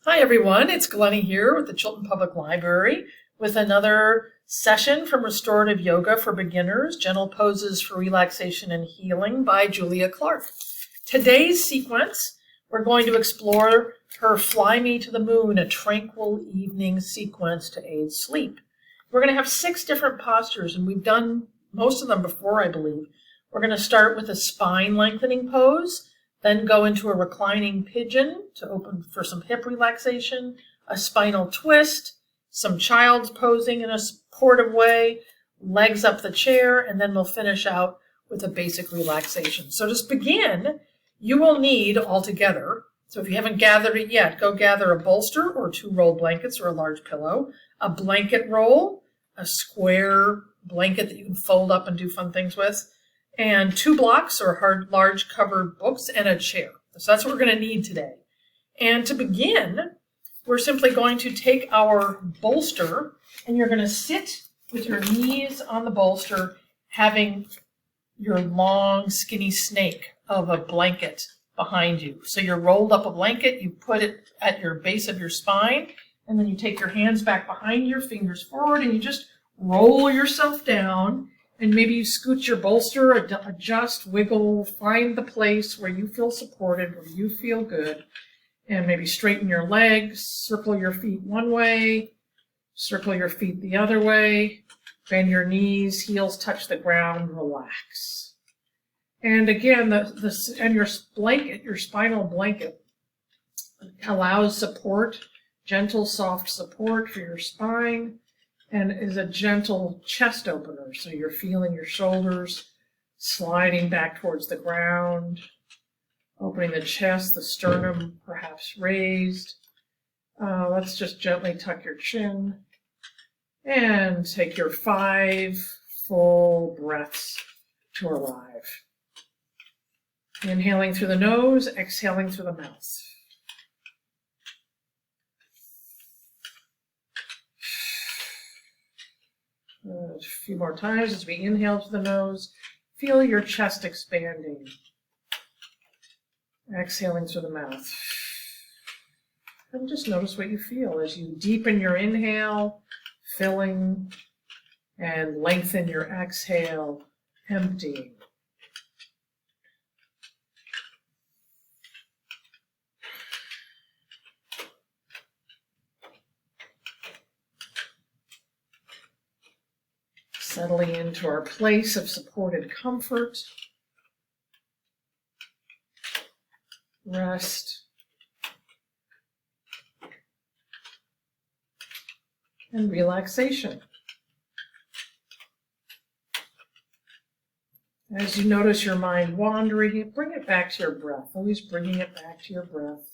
Hi everyone, it's Glenny here with the Chilton Public Library with another session from Restorative Yoga for Beginners, Gentle Poses for Relaxation and Healing by Julia Clarke. Today's sequence, we're going to explore her Fly Me to the Moon, a tranquil evening sequence to aid sleep. We're going to have 6 different postures, and we've done most of them before, I believe. We're going to start with a spine lengthening pose, then go into a reclining pigeon to open for some hip relaxation, a spinal twist, some child's posing in a supportive way, legs up the chair, and then we'll finish out with a basic relaxation. So to begin, you will need altogether, so if you haven't gathered it yet, go gather a bolster or 2 rolled blankets or a large pillow, a blanket roll, a square blanket that you can fold up and do fun things with, and 2 blocks or large covered books, and a chair. So that's what we're going to need today. And to begin, we're simply going to take our bolster, and you're going to sit with your knees on the bolster, having your long, skinny snake of a blanket behind you. So you're rolled up a blanket, you put it at your base of your spine, and then you take your hands back behind your fingers forward, and you just roll yourself down. And maybe you scoot your bolster, adjust, wiggle, find the place where you feel supported, where you feel good. And maybe straighten your legs, circle your feet one way, circle your feet the other way, bend your knees, heels touch the ground, relax. And again, your blanket, your spinal blanket, allows support, gentle, soft support for your spine, and is a gentle chest opener. So you're feeling your shoulders sliding back towards the ground, opening the chest, the sternum perhaps raised. Let's just gently tuck your chin and take your 5 full breaths to arrive. Inhaling through the nose, exhaling through the mouth. A few more times as we inhale through the nose. Feel your chest expanding. Exhaling through the mouth. And just notice what you feel as you deepen your inhale, filling, and lengthen your exhale, emptying. Settling into our place of supported comfort, rest, and relaxation. As you notice your mind wandering, bring it back to your breath, always bringing it back to your breath.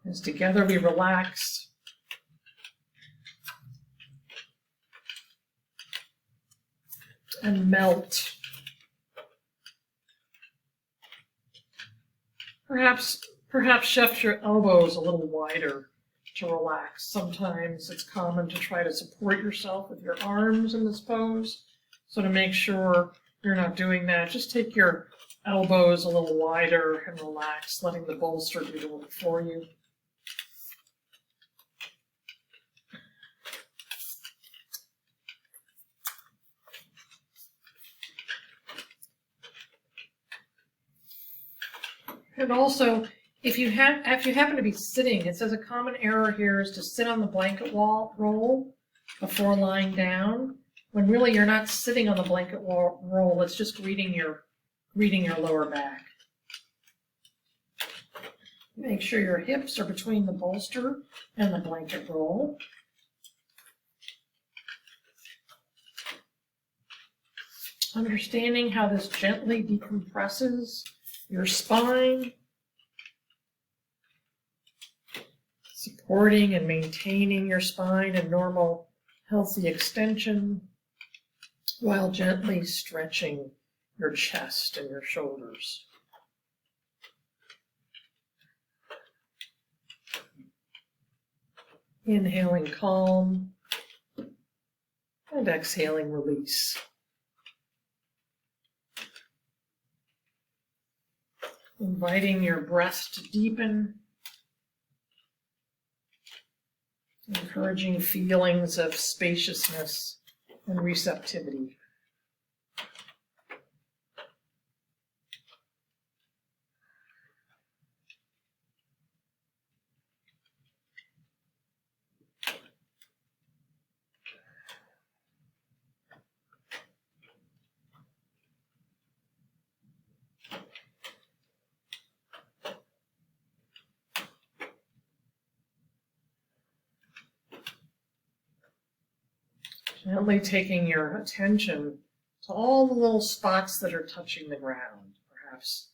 As together we relax, and melt. Perhaps shift your elbows a little wider to relax. Sometimes it's common to try to support yourself with your arms in this pose. So to make sure you're not doing that, just take your elbows a little wider and relax, letting the bolster do the work for you. And also, if you happen to be sitting, it says a common error here is to sit on the blanket roll before lying down, when really you're not sitting on the blanket roll, it's just reading your lower back. Make sure your hips are between the bolster and the blanket roll. Understanding how this gently decompresses your spine, supporting and maintaining your spine in normal, healthy extension, while gently stretching your chest and your shoulders. Inhaling calm and exhaling release. Inviting your breath to deepen, encouraging feelings of spaciousness and receptivity. Gently taking your attention to all the little spots that are touching the ground, perhaps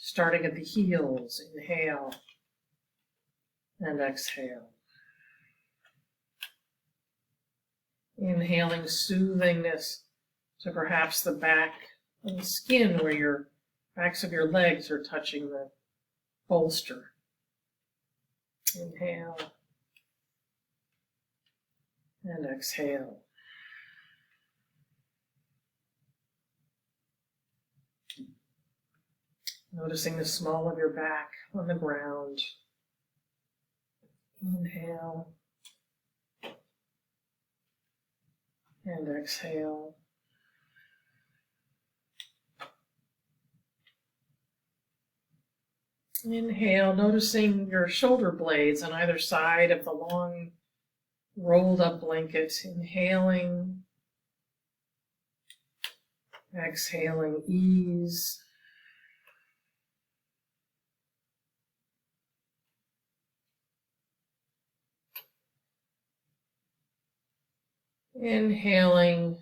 starting at the heels. Inhale and exhale. Inhaling soothingness to perhaps the back and the skin where your backs of your legs are touching the bolster. Inhale and exhale. Noticing the small of your back on the ground. Inhale and exhale. Inhale, noticing your shoulder blades on either side of the long rolled up blanket. Inhaling, exhaling ease. Inhaling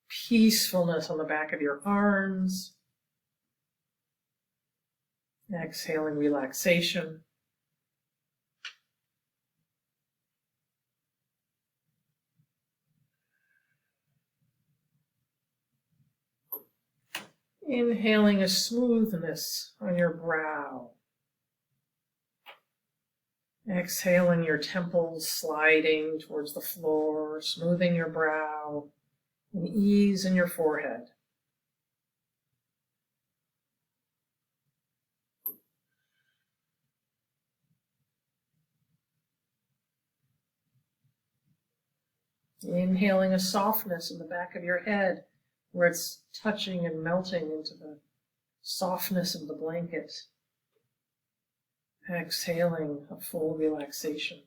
peacefulness on the back of your arms. Exhaling relaxation. Inhaling a smoothness on your brow. Exhaling your temples sliding towards the floor, smoothing your brow, and ease in your forehead. Inhaling a softness in the back of your head, where it's touching and melting into the softness of the blanket. Exhaling a full relaxation.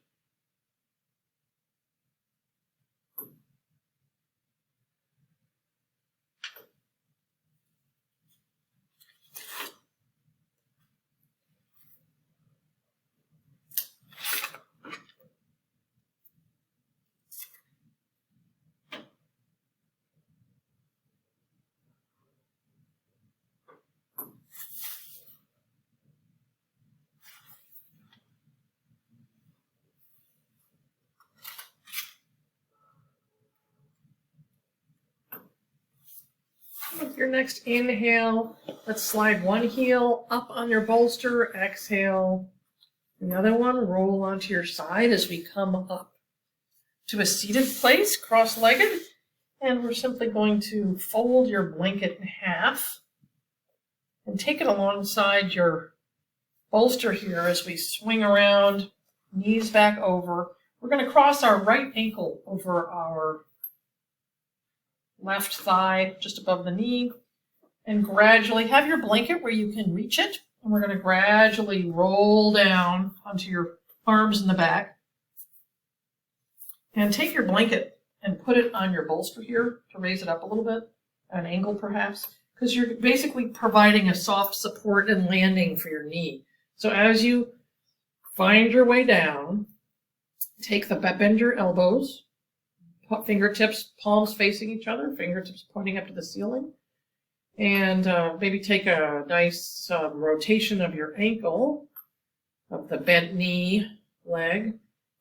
With your next inhale, let's slide one heel up on your bolster. Exhale. The other one, roll onto your side as we come up to a seated place, cross-legged. And we're simply going to fold your blanket in half and take it alongside your bolster here as we swing around, knees back over. We're going to cross our right ankle over our left thigh, just above the knee, and gradually have your blanket where you can reach it. And we're going to gradually roll down onto your arms in the back. And take your blanket and put it on your bolster here to raise it up a little bit, at an angle perhaps, because you're basically providing a soft support and landing for your knee. So as you find your way down, bend your elbows, fingertips, palms facing each other, fingertips pointing up to the ceiling, and maybe take a nice rotation of your ankle, of the bent knee, leg.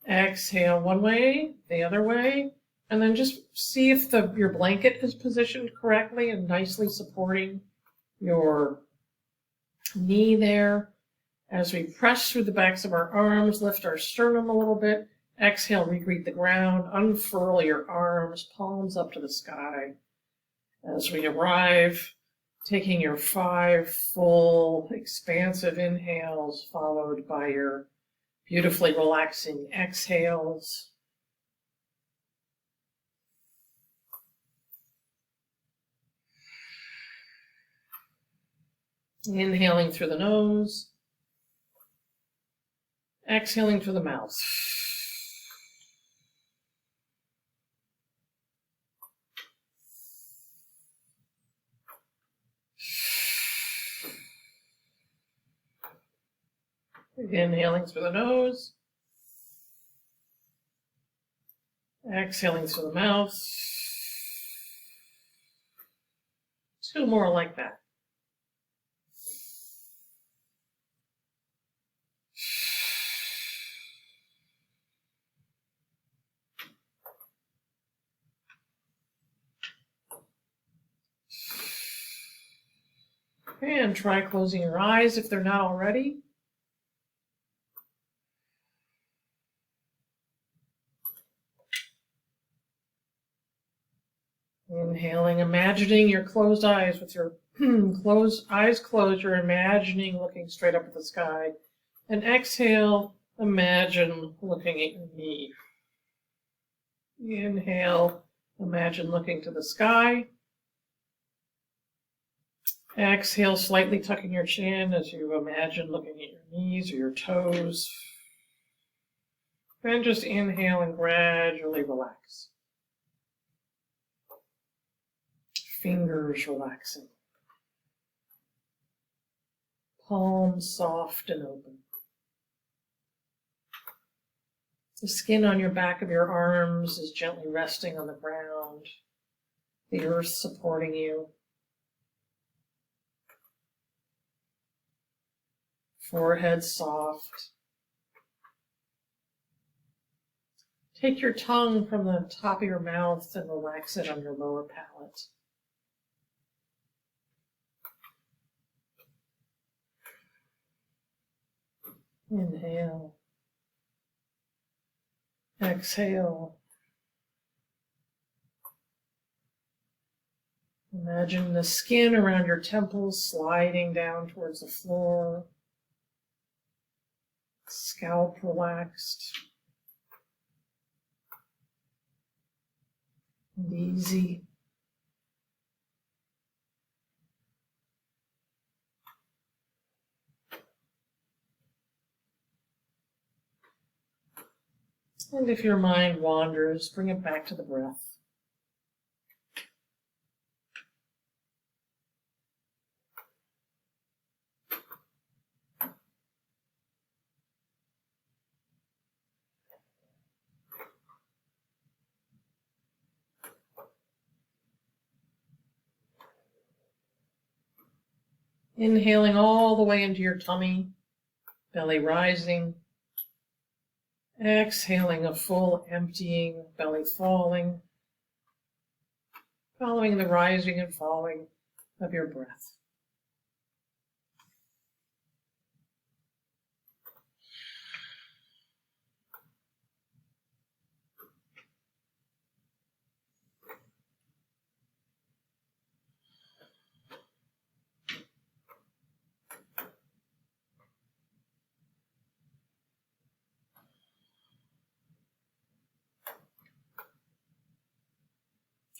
Exhale one way, the other way, and then just see if your blanket is positioned correctly and nicely supporting your knee there. As we press through the backs of our arms, lift our sternum a little bit, Exhale, regreet the ground. Unfurl your arms, palms up to the sky. As we arrive, taking your 5 full, expansive inhales, followed by your beautifully relaxing exhales. Inhaling through the nose. Exhaling through the mouth. Inhaling through the nose. Exhaling through the mouth. 2 more like that. And try closing your eyes if they're not already. Inhaling, imagining your closed eyes with your eyes closed, you're imagining looking straight up at the sky. And exhale, imagine looking at your knee. Inhale, imagine looking to the sky. Exhale, slightly tucking your chin as you imagine looking at your knees or your toes. Then just inhale and gradually relax. Fingers relaxing. Palms soft and open. The skin on your back of your arms is gently resting on the ground. The earth supporting you. Forehead soft. Take your tongue from the top of your mouth and relax it on your lower palate. Inhale. Exhale. Imagine the skin around your temples sliding down towards the floor. Scalp relaxed. And easy. And if your mind wanders, bring it back to the breath. Inhaling all the way into your tummy, belly rising. Exhaling a full emptying, belly falling, following the rising and falling of your breath.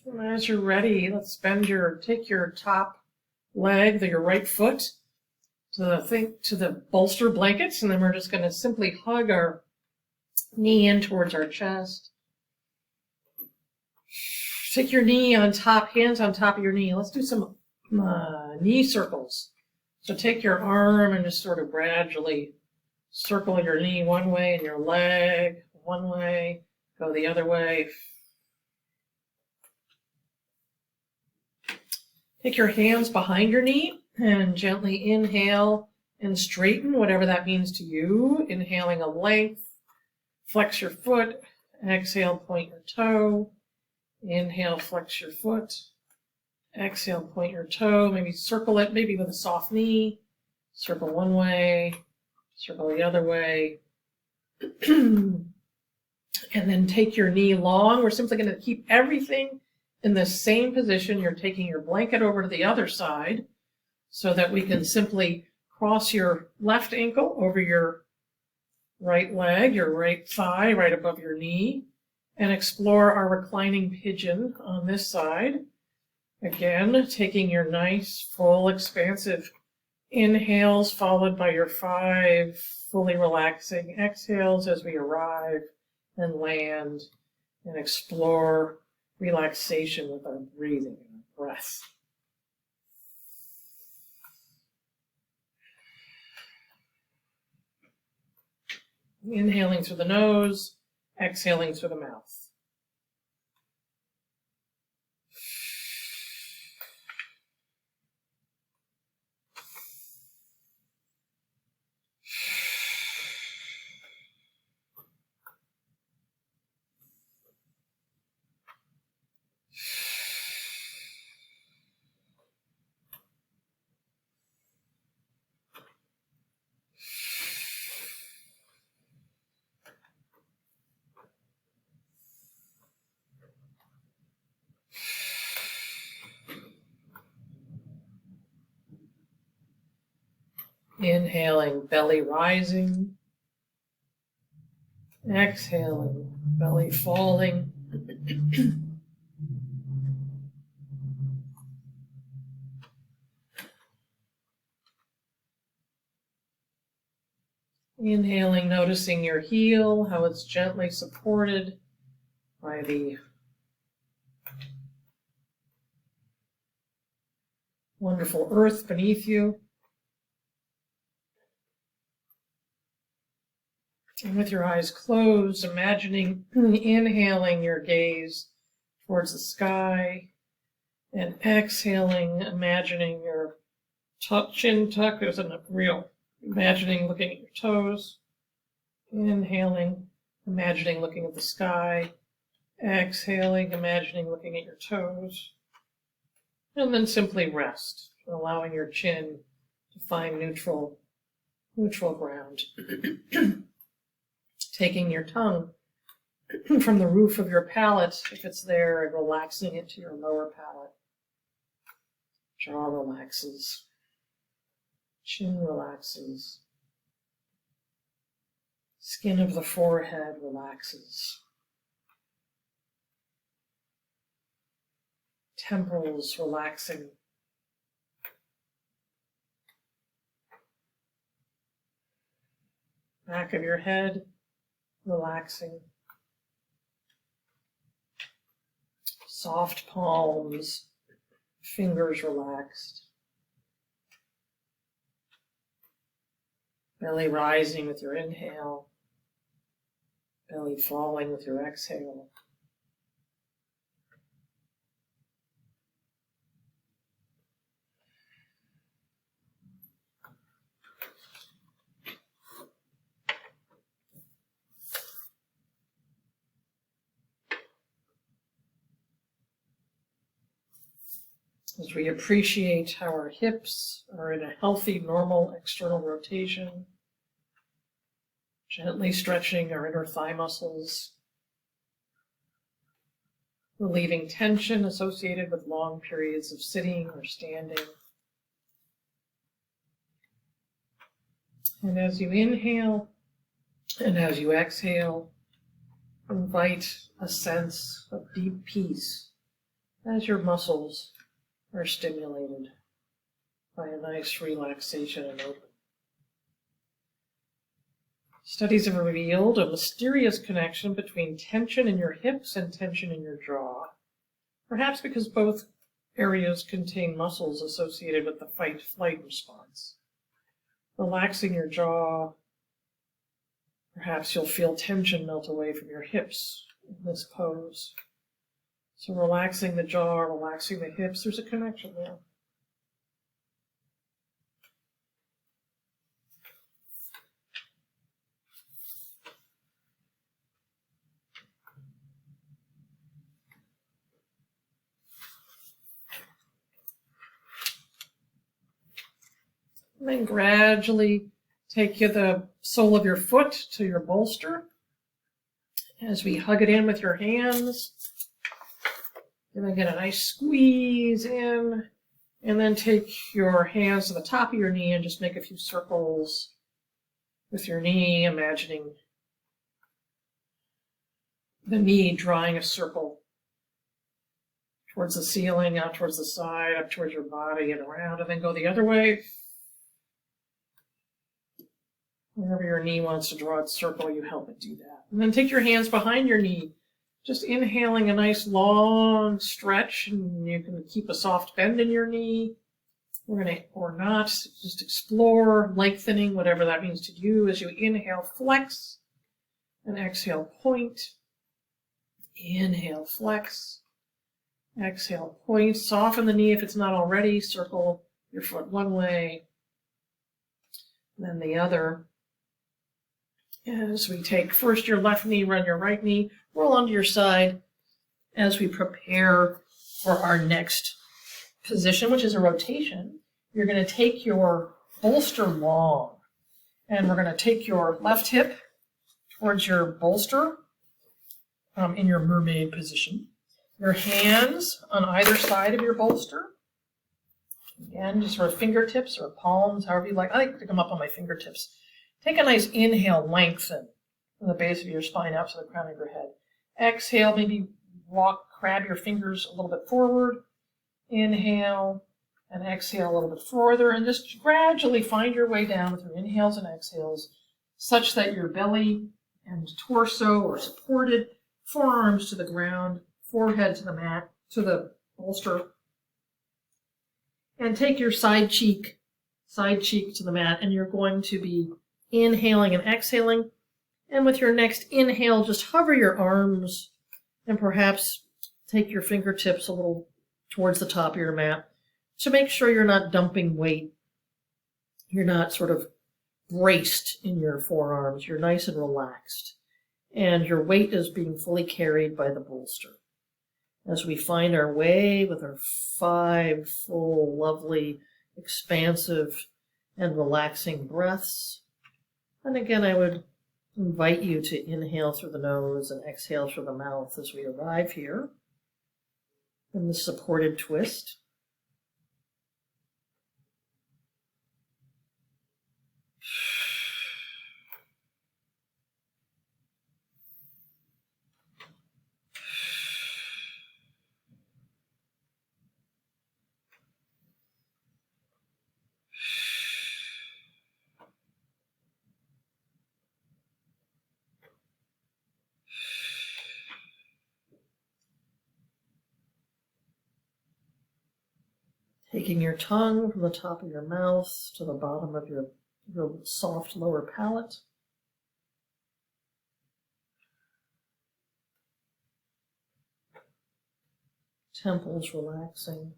And as you're ready, let's take your top leg, your right foot, to the bolster blankets, and then we're just going to simply hug our knee in towards our chest. Take your knee on top, hands on top of your knee. Let's do some knee circles. So take your arm and just sort of gradually circle your knee one way and your leg one way, go the other way. Take your hands behind your knee and gently inhale and straighten, whatever that means to you. Inhaling a length, flex your foot. Exhale, point your toe. Inhale, flex your foot. Exhale, point your toe. Maybe circle it, maybe with a soft knee. Circle one way, circle the other way. And then take your knee long. We're simply going to keep everything in the same position. You're taking your blanket over to the other side so that we can simply cross your left ankle over your right leg, your right thigh, right above your knee, and explore our reclining pigeon on this side. Again, taking your nice, full, expansive inhales followed by your 5 fully relaxing exhales as we arrive and land and explore relaxation with our breathing and our breath. Inhaling through the nose, exhaling through the mouth. Inhaling, belly rising. Exhaling, belly falling. Inhaling, noticing your heel, how it's gently supported by the wonderful earth beneath you. And with your eyes closed, imagining inhaling your gaze towards the sky and exhaling, imagining your chin tuck. There's a real imagining looking at your toes. Inhaling, imagining looking at the sky. Exhaling, imagining looking at your toes. And then simply rest, allowing your chin to find neutral ground. Taking your tongue from the roof of your palate, if it's there, and relaxing it to your lower palate. Jaw relaxes. Chin relaxes. Skin of the forehead relaxes. Temples relaxing. Back of your head relaxing. Soft palms, fingers relaxed. Belly rising with your inhale. Belly falling with your exhale. As we appreciate how our hips are in a healthy, normal external rotation, gently stretching our inner thigh muscles, relieving tension associated with long periods of sitting or standing. And as you inhale and as you exhale, invite a sense of deep peace as your muscles are stimulated by a nice relaxation and open. Studies have revealed a mysterious connection between tension in your hips and tension in your jaw, perhaps because both areas contain muscles associated with the fight-flight response. Relaxing your jaw, perhaps you'll feel tension melt away from your hips in this pose. So relaxing the jaw, relaxing the hips, there's a connection there. And then gradually take the sole of your foot to your bolster As we hug it in with your hands, gonna get a nice squeeze in, and then take your hands to the top of your knee and just make a few circles with your knee, imagining the knee drawing a circle towards the ceiling, out towards the side, up towards your body and around, and then go the other way. Wherever your knee wants to draw its circle, you help it do that. And then take your hands behind your knee, just inhaling a nice long stretch, and you can keep a soft bend in your knee. We're going to, or not, just explore lengthening, whatever that means to you. As you inhale, flex, and exhale, point. Inhale, flex. Exhale, point. Soften the knee if it's not already. Circle your foot one way, then the other. As we take first your left knee, run your right knee, roll onto your side as we prepare for our next position, which is a rotation. You're going to take your bolster long, and we're going to take your left hip towards your bolster in your mermaid position. Your hands on either side of your bolster. Again, just sort of fingertips or palms, however you like. I like to come up on my fingertips. Take a nice inhale, lengthen from the base of your spine up to the crown of your head. Exhale, maybe crab your fingers a little bit forward. Inhale and exhale a little bit further, and just gradually find your way down with your inhales and exhales such that your belly and torso are supported, forearms to the ground, forehead to the mat, to the bolster. And take your side cheek to the mat, and you're going to be inhaling and exhaling. And with your next inhale, just hover your arms and perhaps take your fingertips a little towards the top of your mat to make sure you're not dumping weight. You're not sort of braced in your forearms. You're nice and relaxed. And your weight is being fully carried by the bolster. As we find our way with our 5 full, lovely, expansive, and relaxing breaths. And again, I would invite you to inhale through the nose and exhale through the mouth as we arrive here in the supported twist. Taking your tongue from the top of your mouth to the bottom of your soft lower palate. Temples relaxing.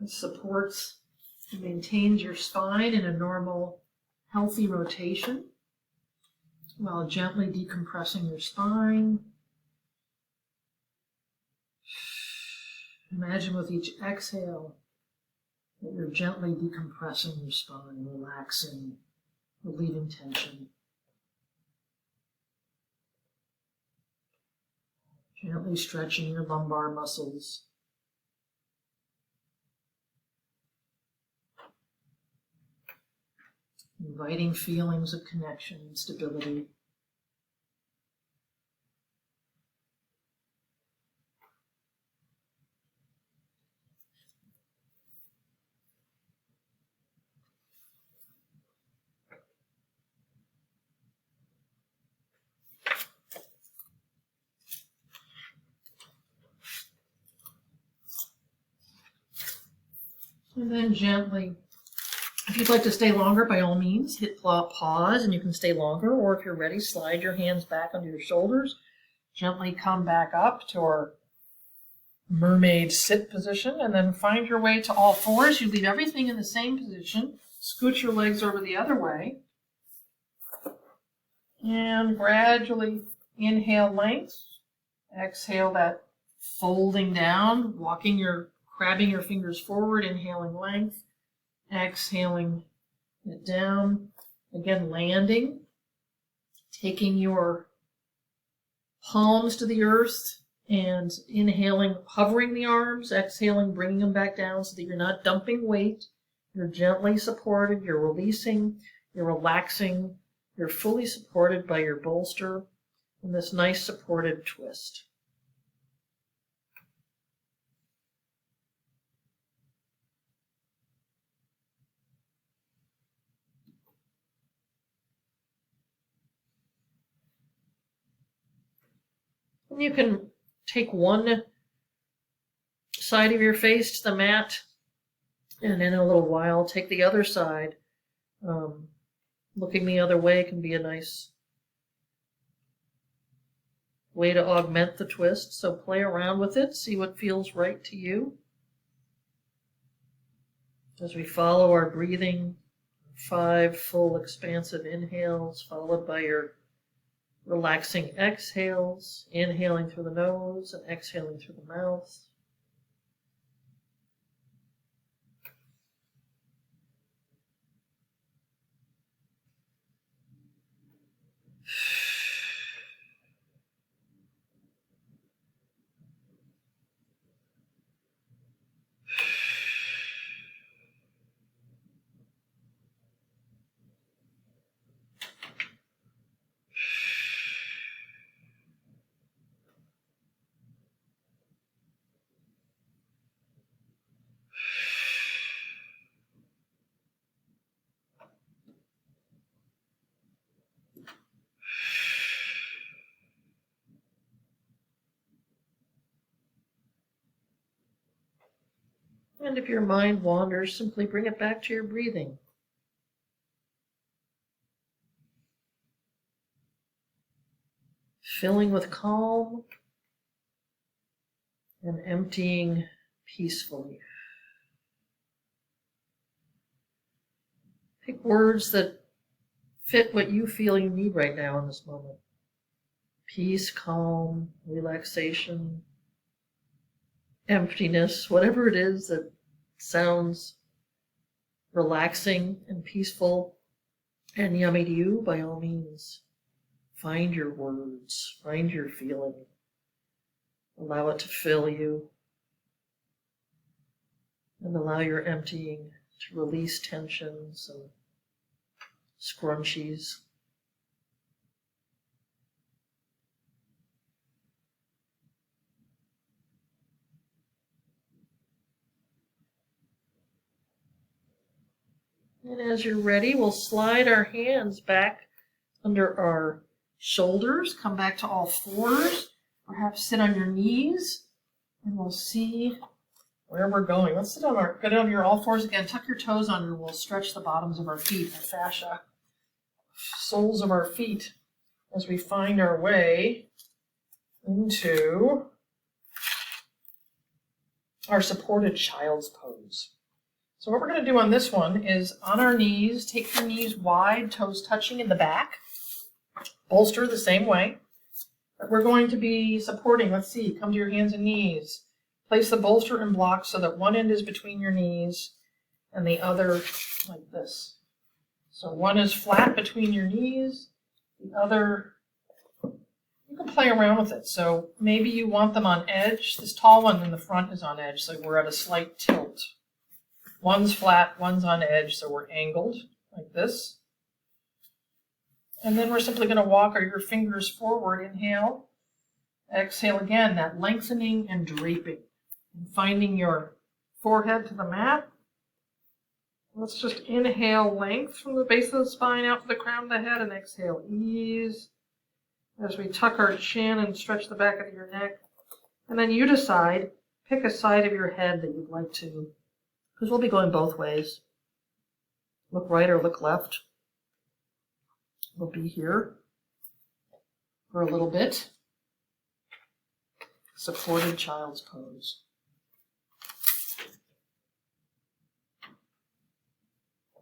It supports and maintains your spine in a normal, healthy rotation while gently decompressing your spine. Imagine with each exhale that you're gently decompressing your spine, relaxing, relieving tension. Gently stretching your lumbar muscles. Inviting feelings of connection and stability. And then gently, if you'd like to stay longer, by all means, hit pause and you can stay longer. Or if you're ready, slide your hands back under your shoulders. Gently come back up to our mermaid sit position and then find your way to all fours. You leave everything in the same position. Scoot your legs over the other way. And gradually inhale length. Exhale that folding down, grabbing your fingers forward, inhaling length. Exhaling it down. Again, landing. Taking your palms to the earth and inhaling, hovering the arms. Exhaling, bringing them back down so that you're not dumping weight. You're gently supported. You're releasing. You're relaxing. You're fully supported by your bolster in this nice supported twist. And you can take one side of your face to the mat, and in a little while take the other side. Looking the other way can be a nice way to augment the twist. So play around with it, see what feels right to you. As we follow our breathing, 5 full expansive inhales, followed by your relaxing exhales, inhaling through the nose and exhaling through the mouth. And if your mind wanders, simply bring it back to your breathing. Filling with calm and emptying peacefully. Pick words that fit what you feel you need right now in this moment. Peace, calm, relaxation, emptiness, whatever it is that sounds relaxing and peaceful and yummy to you, by all means, find your words, find your feeling, allow it to fill you, and allow your emptying to release tensions and scrunchies. And as you're ready, we'll slide our hands back under our shoulders, come back to all fours, perhaps sit on your knees, and we'll see where we're going. Let's go down to your all fours again, tuck your toes under, and we'll stretch the bottoms of our feet, our fascia, soles of our feet, as we find our way into our supported child's pose. So what we're going to do on this one is on our knees, take your knees wide, toes touching in the back. Bolster the same way. But we're going to be supporting, let's see, come to your hands and knees. Place the bolster in blocks so that one end is between your knees and the other like this. So one is flat between your knees, the other, you can play around with it. So maybe you want them on edge. This tall one in the front is on edge, so we're at a slight tilt. One's flat, one's on edge, so we're angled like this. And then we're simply going to walk your fingers forward. Inhale. Exhale again, that lengthening and draping. And finding your forehead to the mat. Let's just inhale length from the base of the spine out to the crown of the head, and exhale ease as we tuck our chin and stretch the back of your neck. And then you decide, pick a side of your head that you'd like to, because we'll be going both ways. Look right or look left. We'll be here for a little bit. Supported child's pose.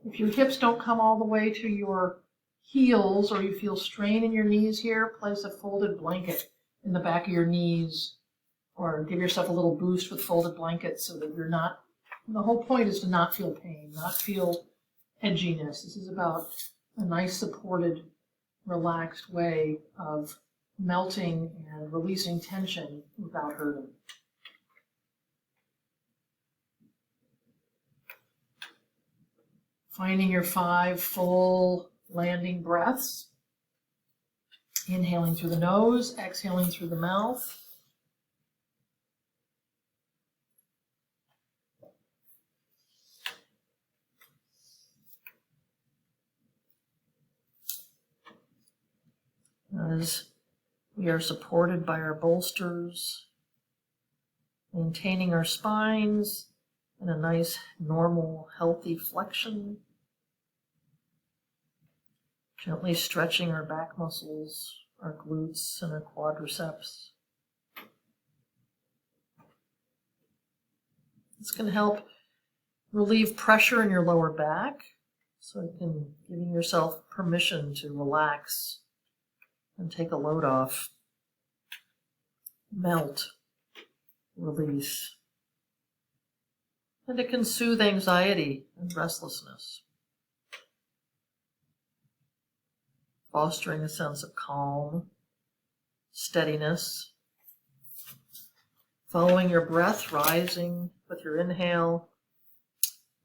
If your hips don't come all the way to your heels or you feel strain in your knees here, place a folded blanket in the back of your knees or give yourself a little boost with folded blankets so that you're not, the whole point is to not feel pain, not feel edginess. This is about a nice supported, relaxed way of melting and releasing tension without hurting. Finding your 5 full landing breaths. Inhaling through the nose, exhaling through the mouth. As we are supported by our bolsters, maintaining our spines in a nice, normal, healthy flexion. Gently stretching our back muscles, our glutes, and our quadriceps. This can help relieve pressure in your lower back, so you can giving yourself permission to relax and take a load off, melt, release. And it can soothe anxiety and restlessness, fostering a sense of calm, steadiness. Following your breath, rising with your inhale,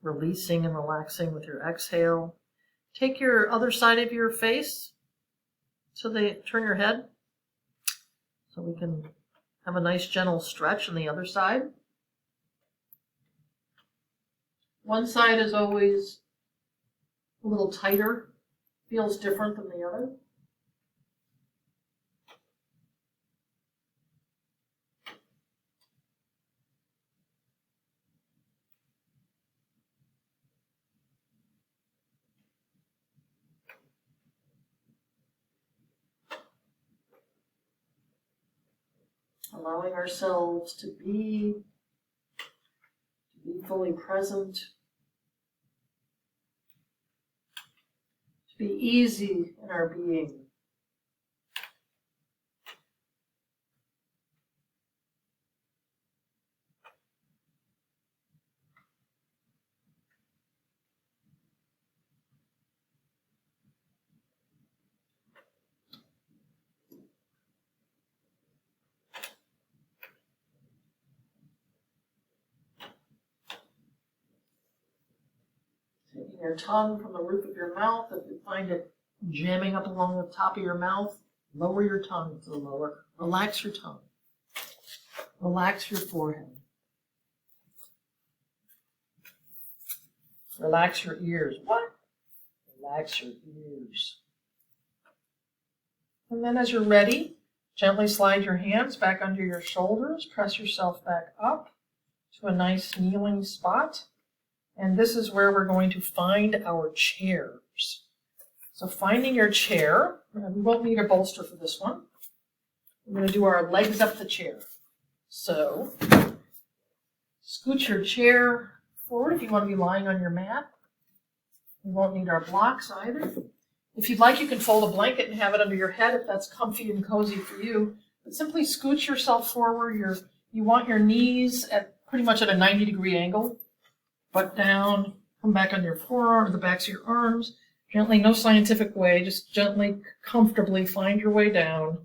releasing and relaxing with your exhale. Take your other side of your face so they turn your head so we can have a nice gentle stretch on the other side. One side is always a little tighter, feels different than the other. Allowing ourselves to be fully present, to be easy in our being. Taking your tongue from the roof of your mouth, if you find it jamming up along the top of your mouth, lower your tongue to the lower. Relax your tongue. Relax your forehead. Relax your ears. What? Relax your ears. And then as you're ready, gently slide your hands back under your shoulders. Press yourself back up to a nice kneeling spot. And this is where we're going to find our chairs. So finding your chair, we won't need a bolster for this one. We're going to do our legs up the chair. So scoot your chair forward if you want to be lying on your mat. We won't need our blocks either. If you'd like, you can fold a blanket and have it under your head if that's comfy and cozy for you. But simply scoot yourself forward. You want your knees at pretty much at a 90-degree angle. Butt down, come back on your forearm, the backs of your arms. Gently, no scientific way, just gently, comfortably find your way down.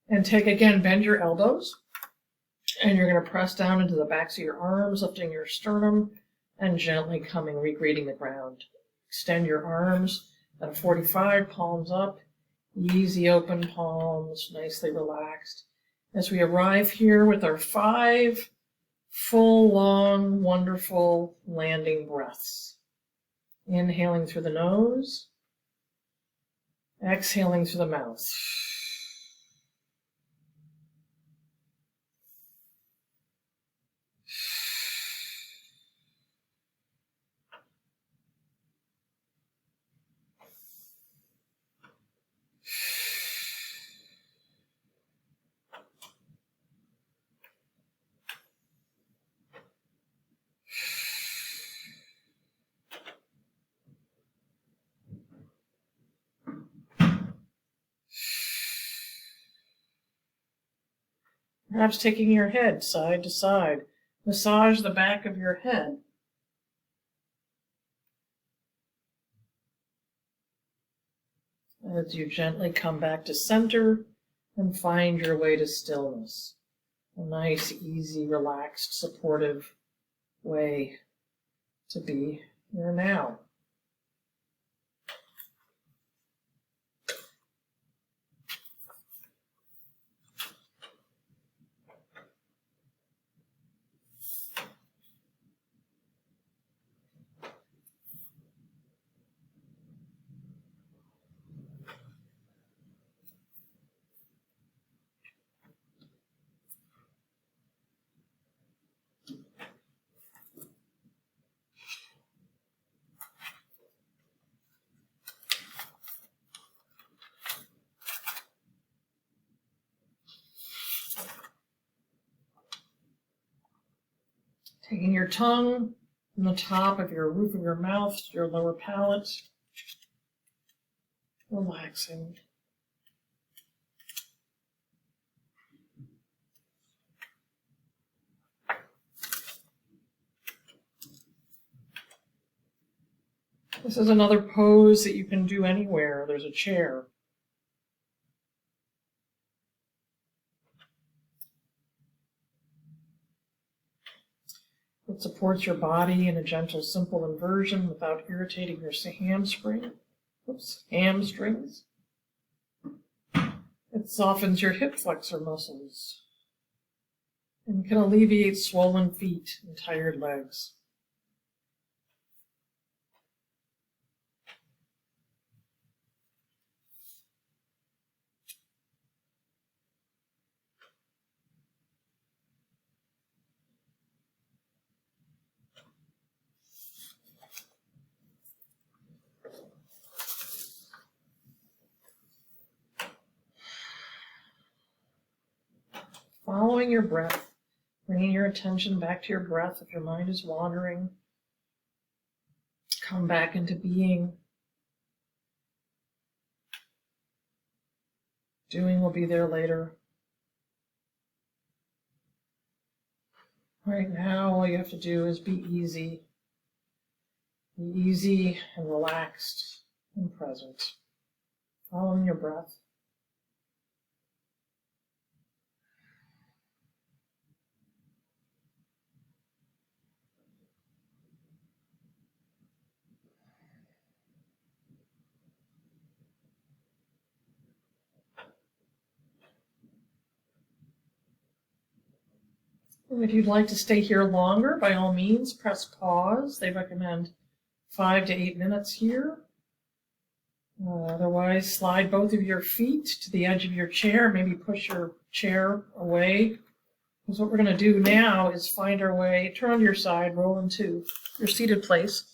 And bend your elbows. And you're going to press down into the backs of your arms, lifting your sternum, and gently regreeting the ground. Extend your arms at a 45, palms up, easy open palms, nicely relaxed. As we arrive here with our 5 full, long, wonderful landing breaths. Inhaling through the nose, exhaling through the mouth. Perhaps taking your head side to side. Massage the back of your head. As you gently come back to center and find your way to stillness. A nice, easy, relaxed, supportive way to be here now. Taking your tongue from the top of your roof of your mouth to your lower palate, relaxing. This is another pose that you can do anywhere. There's a chair. It supports your body in a gentle, simple inversion without irritating your hamstrings. It softens your hip flexor muscles and can alleviate swollen feet and tired legs. Following your breath, bringing your attention back to your breath. If your mind is wandering, come back into being. Doing will be there later. Right now, all you have to do is be easy. Be easy and relaxed and present. Following your breath. And if you'd like to stay here longer, by all means, press pause. They recommend 5 to 8 minutes here. Otherwise, slide both of your feet to the edge of your chair. Maybe push your chair away. Because what we're going to do now is find our way, turn on your side, roll into your seated place.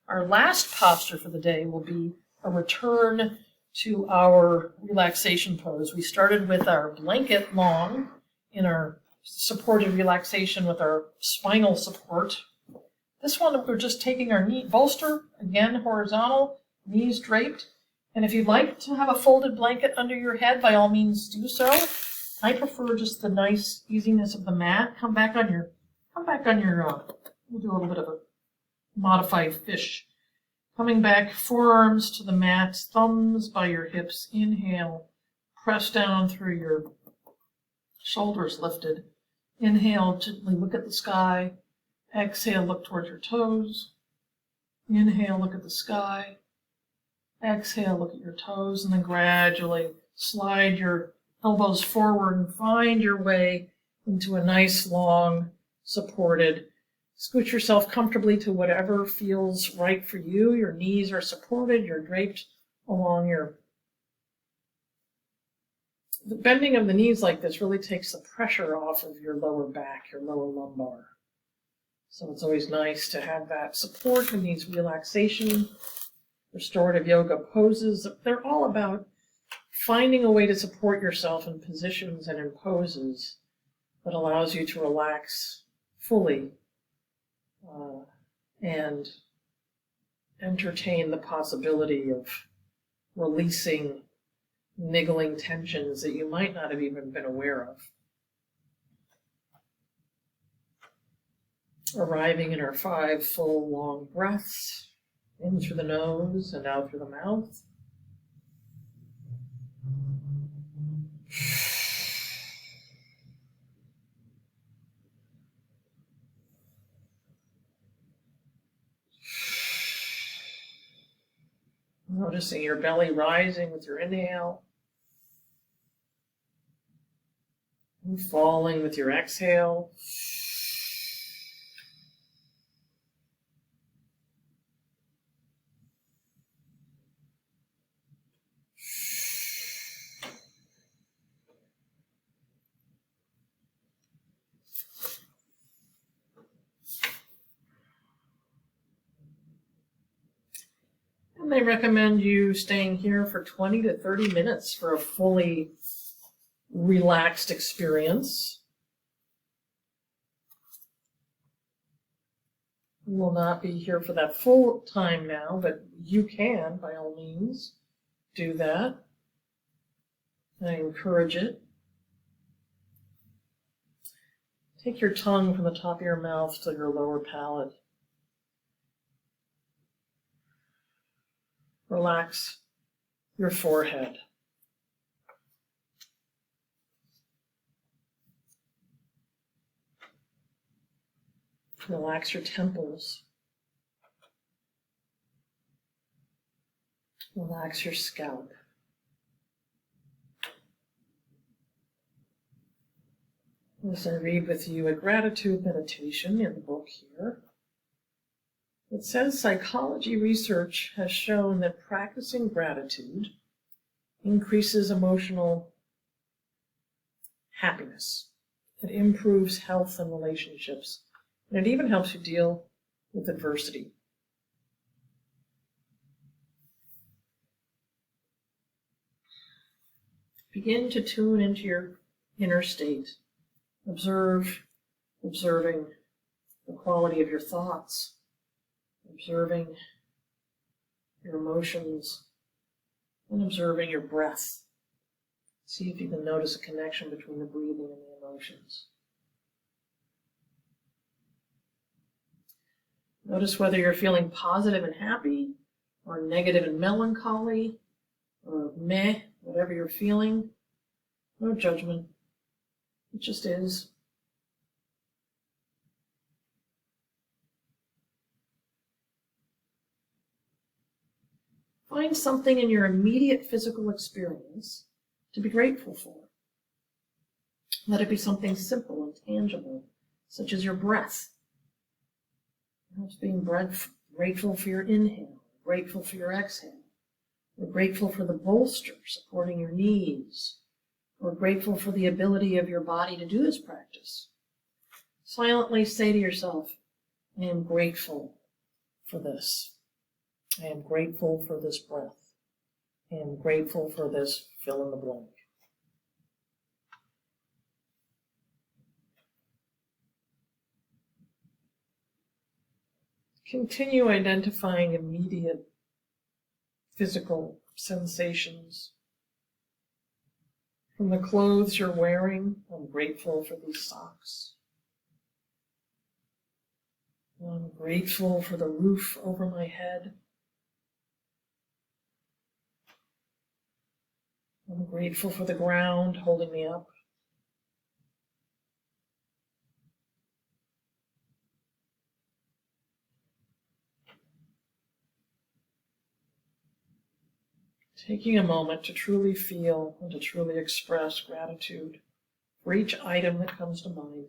Our last posture for the day will be a return to our relaxation pose. We started with our blanket long in our supported relaxation with our spinal support. This one, we're just taking our knee bolster, again horizontal, knees draped. And if you'd like to have a folded blanket under your head, by all means do so. I prefer just the nice easiness of the mat. Come back on your, we'll do a little bit of a modified fish. Coming back, forearms to the mat, thumbs by your hips. Inhale, press down through your shoulders lifted. Inhale, gently look at the sky. Exhale, look towards your toes. Inhale, look at the sky. Exhale, look at your toes, and then gradually slide your elbows forward and find your way into a nice, long, supported. Scoot yourself comfortably to whatever feels right for you. Your knees are supported. You're draped along The bending of the knees like this really takes the pressure off of your lower back, your lower lumbar. So it's always nice to have that support in these relaxation, restorative yoga poses. They're all about finding a way to support yourself in positions and in poses that allows you to relax fully and entertain the possibility of releasing niggling tensions that you might not have even been aware of. Arriving in our 5 full long breaths, in through the nose and out through the mouth. Noticing your belly rising with your inhale and falling with your exhale. And they recommend you staying here for 20 to 30 minutes for a fully relaxed experience. We will not be here for that full time now, but you can, by all means, do that. I encourage it. Take your tongue from the top of your mouth to your lower palate. Relax your forehead. Relax your temples. Relax your scalp. As I read with you a gratitude meditation in the book here, it says psychology research has shown that practicing gratitude increases emotional happiness. It improves health and relationships. And it even helps you deal with adversity. Begin to tune into your inner state. Observing the quality of your thoughts, observing your emotions, and observing your breath. See if you can notice a connection between the breathing and the emotions. Notice whether you're feeling positive and happy, or negative and melancholy, or meh, whatever you're feeling. No judgment. It just is. Find something in your immediate physical experience to be grateful for. Let it be something simple and tangible, such as your breath. Perhaps being grateful for your inhale, grateful for your exhale. We're grateful for the bolster supporting your knees. We're grateful for the ability of your body to do this practice. Silently say to yourself, I am grateful for this. I am grateful for this breath. I am grateful for this fill in the blank. Continue identifying immediate physical sensations. From the clothes you're wearing, I'm grateful for these socks. I'm grateful for the roof over my head. I'm grateful for the ground holding me up. Taking a moment to truly feel and to truly express gratitude for each item that comes to mind.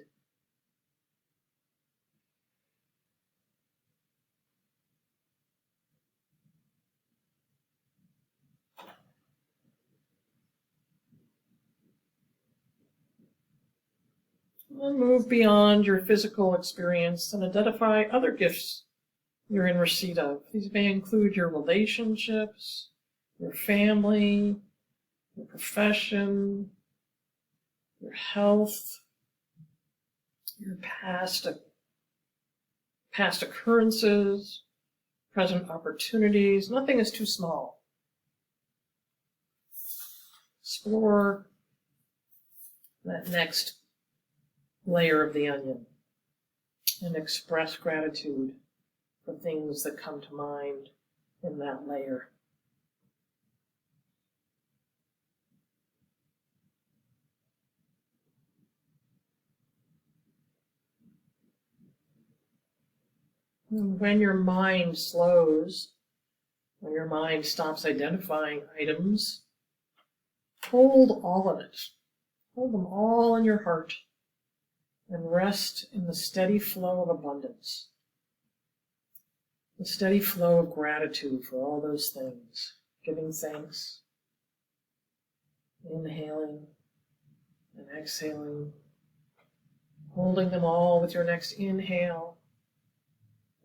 And move beyond your physical experience and identify other gifts you're in receipt of. These may include your relationships, your family, your profession, your health, your past occurrences, present opportunities. Nothing is too small. Explore that next layer of the onion. and express gratitude for things that come to mind in that layer. And when your mind slows, when your mind stops identifying items, hold all of it. Hold them all in your heart and rest in the steady flow of abundance, the steady flow of gratitude for all those things, giving thanks, inhaling and exhaling, holding them all with your next inhale,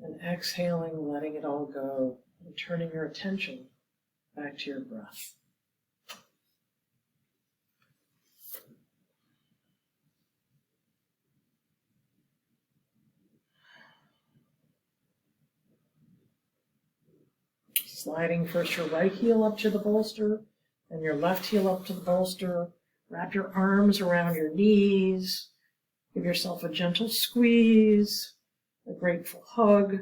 and exhaling, letting it all go, and turning your attention back to your breath. Sliding first your right heel up to the bolster, and your left heel up to the bolster. Wrap your arms around your knees. Give yourself a gentle squeeze, a grateful hug.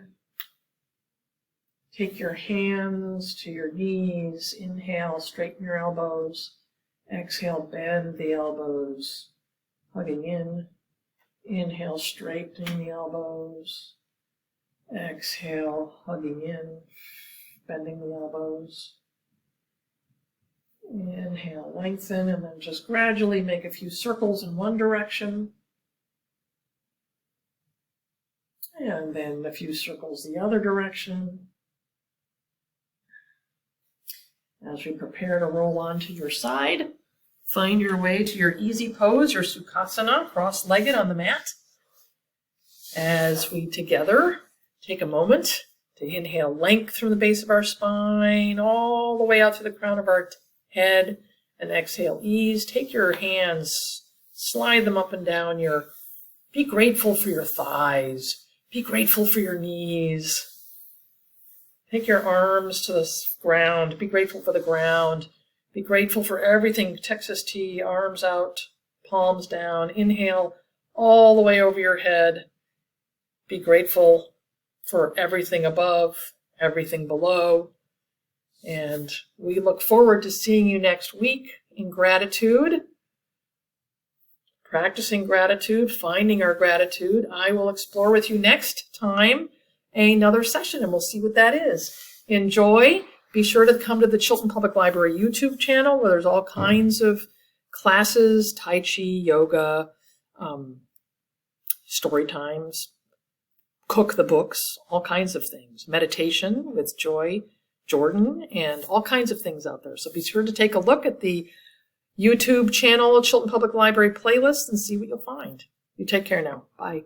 Take your hands to your knees. Inhale, straighten your elbows. Exhale, bend the elbows, hugging in. Inhale, straightening the elbows. Exhale, hugging in, bending the elbows. Inhale, lengthen, and then just gradually make a few circles in one direction. And then a few circles the other direction. As we prepare to roll onto your side, find your way to your easy pose, your Sukhasana, cross-legged on the mat. As we together take a moment to inhale length from the base of our spine, all the way out to the crown of our head, and exhale ease. Take your hands, slide them up and down be grateful for your thighs, be grateful for your knees. Take your arms to the ground. Be grateful for the ground. Be grateful for everything. Texas T, arms out, palms down. Inhale all the way over your head. Be grateful for everything above, everything below. And we look forward to seeing you next week in gratitude. Practicing gratitude, finding our gratitude. I will explore with you next time another session, and we'll see what that is. Enjoy. Be sure to come to the Chilton Public Library YouTube channel, where there's all kinds of classes, Tai Chi, yoga, story times, cook the books, all kinds of things. Meditation with Joy Jordan, and all kinds of things out there. So be sure to take a look at the YouTube channel, Chilton Public Library playlist, and see what you'll find. You take care now. Bye.